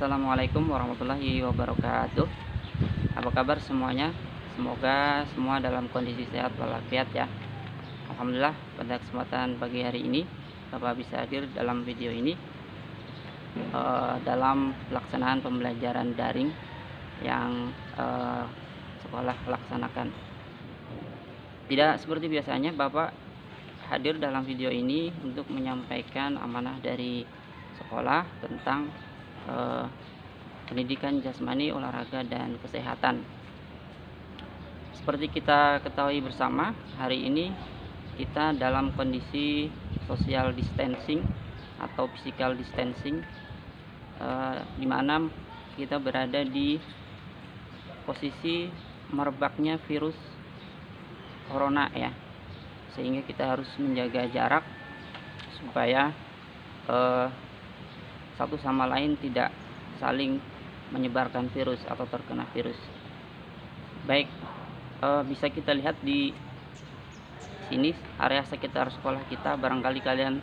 Assalamualaikum warahmatullahi wabarakatuh. Apa kabar semuanya? Semoga semua dalam kondisi sehat walafiat ya. Alhamdulillah, pada kesempatan pagi hari ini Bapak bisa hadir dalam video ini dalam pelaksanaan pembelajaran daring yang sekolah laksanakan. Tidak seperti biasanya, Bapak hadir dalam video ini untuk menyampaikan amanah dari sekolah tentang pendidikan jasmani, olahraga, dan kesehatan. Seperti kita ketahui bersama, hari ini kita dalam kondisi social distancing atau physical distancing, di mana kita berada di posisi merebaknya virus corona ya, sehingga kita harus menjaga jarak supaya satu sama lain tidak saling menyebarkan virus atau terkena virus. Baik, bisa kita lihat di sini area sekitar sekolah kita. Barangkali kalian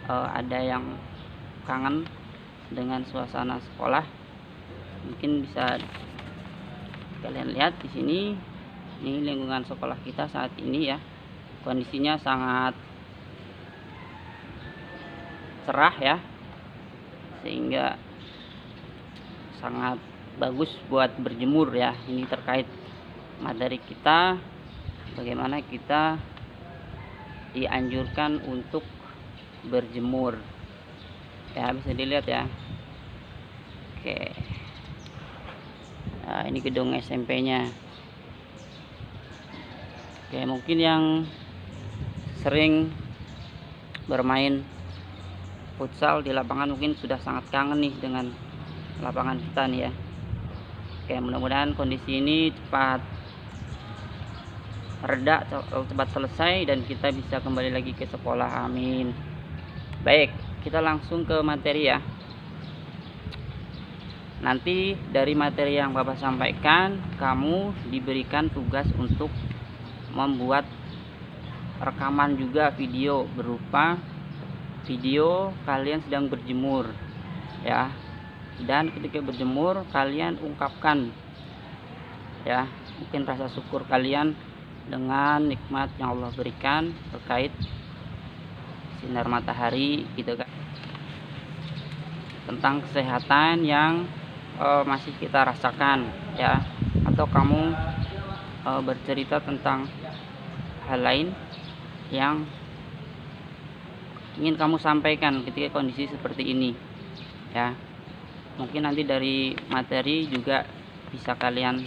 ada yang kangen dengan suasana sekolah. Mungkin bisa kalian lihat di sini. Ini lingkungan sekolah kita saat ini ya. Kondisinya sangat cerah ya, sehingga sangat bagus buat berjemur ya. Ini terkait materi kita, bagaimana kita dianjurkan untuk berjemur ya, bisa dilihat ya. Oke, nah, ini gedung SMP-nya. Oke, mungkin yang sering bermain futsal di lapangan mungkin sudah sangat kangen nih dengan lapangan kita nih ya. Oke, mudah-mudahan kondisi ini cepat reda, cepat selesai, dan kita bisa kembali lagi ke sekolah. Amin. Baik, kita langsung ke materi ya. Nanti dari materi yang Bapak sampaikan, kamu diberikan tugas untuk membuat rekaman juga video, berupa video kalian sedang berjemur ya, dan ketika berjemur kalian ungkapkan ya, mungkin rasa syukur kalian dengan nikmat yang Allah berikan terkait sinar matahari gitu kan, tentang kesehatan yang masih kita rasakan ya, atau kamu bercerita tentang hal lain yang ingin kamu sampaikan ketika kondisi seperti ini ya. Mungkin nanti dari materi juga bisa kalian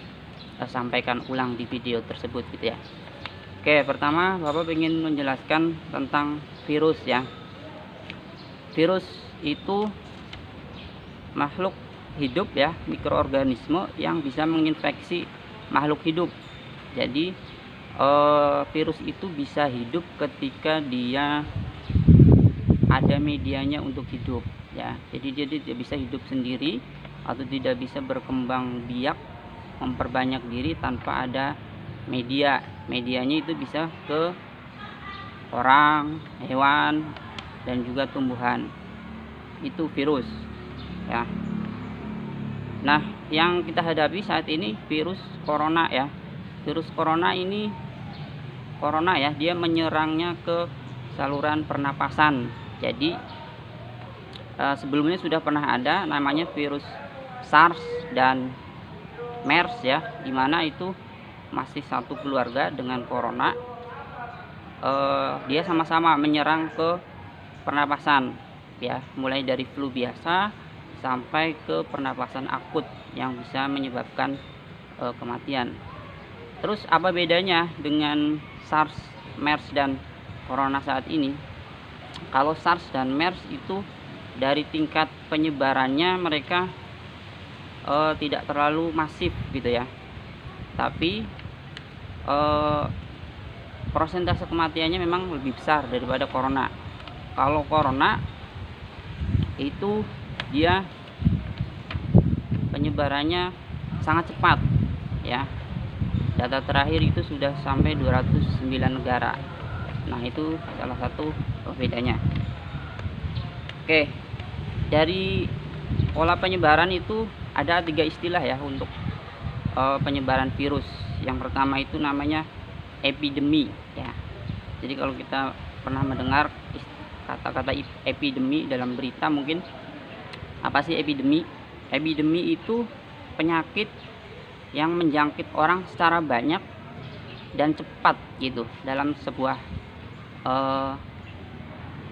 sampaikan ulang di video tersebut gitu ya. Oke, pertama Bapak ingin menjelaskan tentang virus ya. Virus itu makhluk hidup ya, mikroorganisme yang bisa menginfeksi makhluk hidup. Jadi virus itu bisa hidup ketika dia ada medianya untuk hidup ya. Jadi dia tidak bisa hidup sendiri atau tidak bisa berkembang biak, memperbanyak diri tanpa ada media. Medianya itu bisa ke orang, hewan, dan juga tumbuhan. Itu virus ya. Nah, yang kita hadapi saat ini virus corona ya. Virus corona ini ya, dia menyerangnya ke saluran pernapasan. Jadi sebelumnya sudah pernah ada namanya virus SARS dan MERS ya, dimana itu masih satu keluarga dengan corona. Dia sama-sama menyerang ke pernapasan ya, mulai dari flu biasa sampai ke pernapasan akut yang bisa menyebabkan kematian. Terus apa bedanya dengan SARS, MERS, dan corona saat ini? Kalau SARS dan MERS itu dari tingkat penyebarannya mereka tidak terlalu masif gitu ya, tapi persentase kematiannya memang lebih besar daripada corona. Kalau corona itu dia penyebarannya sangat cepat ya. Data terakhir itu sudah sampai 209 negara. Nah, itu salah satu bedanya. Oke, dari pola penyebaran itu ada 3 istilah ya untuk penyebaran virus. Yang pertama itu namanya epidemi ya. Jadi kalau kita pernah mendengar kata-kata epidemi dalam berita mungkin, apa sih epidemi? Epidemi itu penyakit yang menjangkit orang secara banyak dan cepat gitu dalam sebuah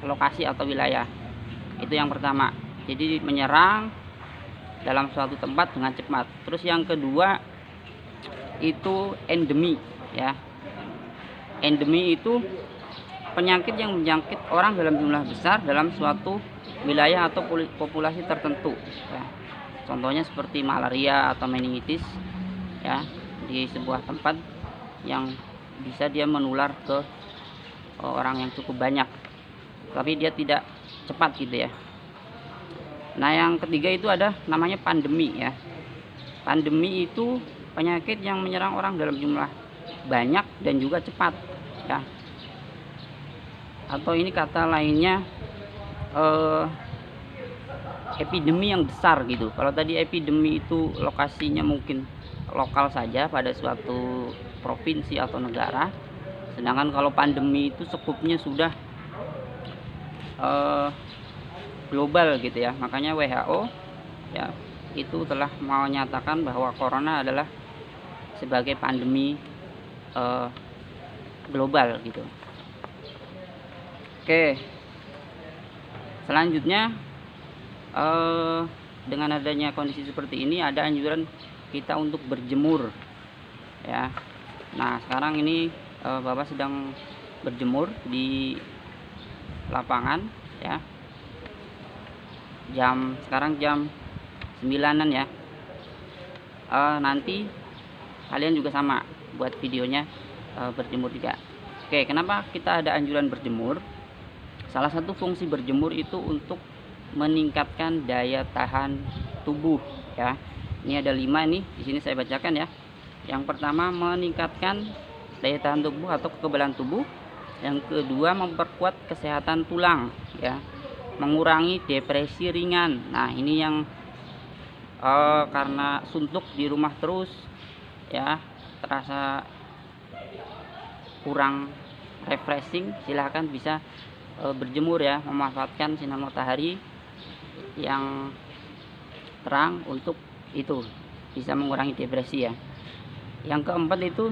lokasi atau wilayah. Itu yang pertama. Jadi menyerang dalam suatu tempat dengan cepat. Terus yang kedua itu endemi ya. Endemi itu penyakit yang menjangkit orang dalam jumlah besar dalam suatu wilayah atau populasi tertentu ya. Contohnya seperti malaria atau meningitis ya, di sebuah tempat yang bisa dia menular ke orang yang cukup banyak, tapi dia tidak cepat gitu ya. Nah yang ketiga itu ada namanya pandemi ya. Pandemi itu penyakit yang menyerang orang dalam jumlah banyak dan juga cepat ya. Atau ini kata lainnya epidemi yang besar gitu. Kalau tadi epidemi itu lokasinya mungkin lokal saja pada suatu provinsi atau negara, sedangkan kalau pandemi itu skupnya sudah global gitu ya. Makanya WHO ya itu telah menyatakan bahwa corona adalah sebagai pandemi global gitu. Oke, selanjutnya dengan adanya kondisi seperti ini ada anjuran kita untuk berjemur ya. Nah sekarang ini Bapak sedang berjemur di lapangan ya. Sekarang jam 9-an ya. Nanti kalian juga sama buat videonya berjemur juga. Oke, kenapa kita ada anjuran berjemur? Salah satu fungsi berjemur itu untuk meningkatkan daya tahan tubuh ya. Ini ada 5 nih, di sini saya bacakan ya. Yang pertama meningkatkan daya tahan tubuh atau kekebalan tubuh. Yang kedua memperkuat kesehatan tulang ya. Mengurangi depresi ringan. Nah, ini yang karena suntuk di rumah terus ya, terasa kurang refreshing, silahkan bisa berjemur ya, memanfaatkan sinar matahari yang terang untuk itu bisa mengurangi depresi ya. Yang keempat itu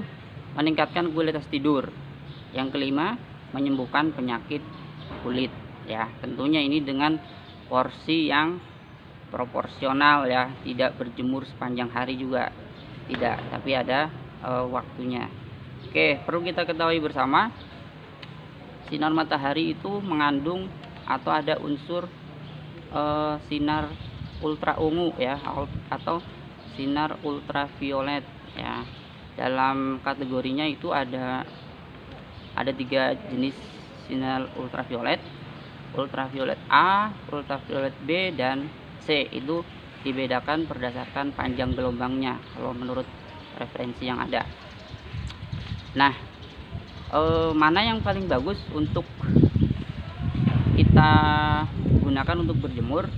meningkatkan kualitas tidur. Yang kelima menyembuhkan penyakit kulit ya. Tentunya ini dengan porsi yang proporsional ya, tidak berjemur sepanjang hari juga tidak, tapi ada waktunya. Oke, perlu kita ketahui bersama, sinar matahari itu mengandung atau ada unsur sinar ultra ungu ya, atau sinar ultraviolet ya. Dalam kategorinya itu ada 3 jenis sinar ultraviolet. Ultraviolet A, ultraviolet B, dan C. Itu dibedakan berdasarkan panjang gelombangnya kalau menurut referensi yang ada. Nah, mana yang paling bagus untuk kita gunakan untuk berjemur?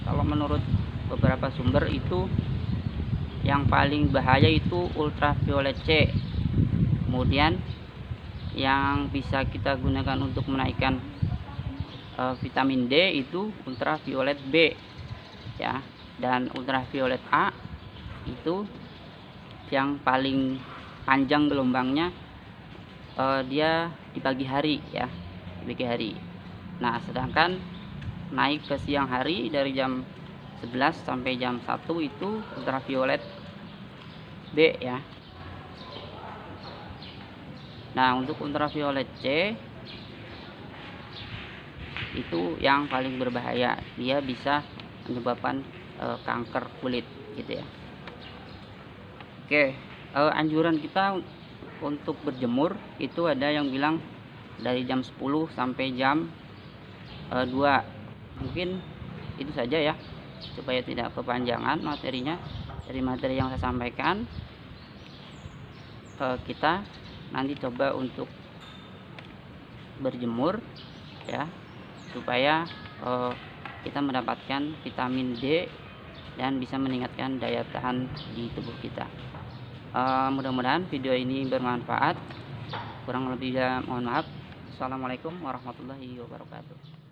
Kalau menurut beberapa sumber itu yang paling bahaya itu ultraviolet C. Kemudian yang bisa kita gunakan untuk menaikkan vitamin D itu ultraviolet B ya. Dan ultraviolet A itu yang paling panjang gelombangnya, dia di pagi hari ya, di pagi hari. Nah sedangkan naik ke siang hari dari jam 11 sampai jam 1 itu ultraviolet B ya. Nah untuk ultraviolet C itu yang paling berbahaya, dia bisa menyebabkan kanker kulit gitu ya. Oke, anjuran kita untuk berjemur itu ada yang bilang dari jam 10 sampai jam 2. Mungkin itu saja ya, supaya tidak kepanjangan materinya. Dari materi yang saya sampaikan, kita nanti coba untuk berjemur ya, supaya kita mendapatkan vitamin D dan bisa meningkatkan daya tahan di tubuh kita. Mudah-mudahan video ini bermanfaat. Kurang lebihnya mohon maaf. Assalamualaikum warahmatullahi wabarakatuh.